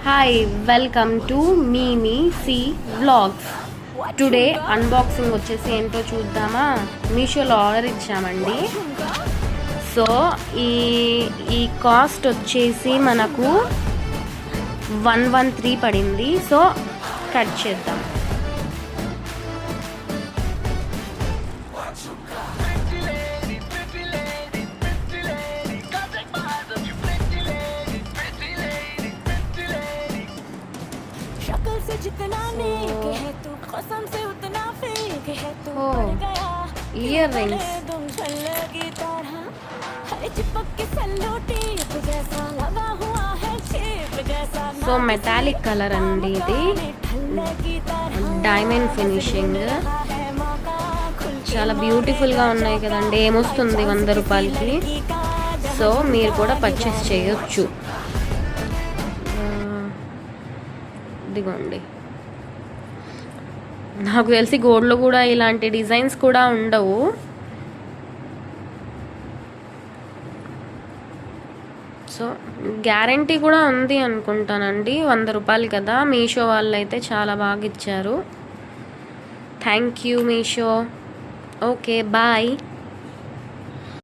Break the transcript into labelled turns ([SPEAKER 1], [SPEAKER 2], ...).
[SPEAKER 1] Hi welcome to Meemee C vlogs. Today unboxing వచ్చేసి ఏంటో చూద్దామా. మీషోలో ఆర్డర్ ఇచ్చామండి. సో ఈ కాస్ట్ వచ్చేసి మనకు 113 పడింది. సో కట్ చేద్దాం. Ear rings so metallic colour అండి. ఇది డైమండ్ ఫినిషింగ్, చాలా బ్యూటిఫుల్గా ఉన్నాయి కదండి. ఏమొస్తుంది 100 రూపాయలకి. సో మీరు కూడా పర్చేస్ చేయొచ్చు. ఇదిగోండి, నాకు తెలిసి గోల్డ్లో కూడా ఇలాంటి డిజైన్స్ కూడా ఉండవు. సో గ్యారంటీ కూడా ఉంది అనుకుంటానండి. 100 రూపాయలు కదా. మీషో వాళ్ళు అయితే చాలా బాగా ఇచ్చారు. Thank you Meesho. Okay bye.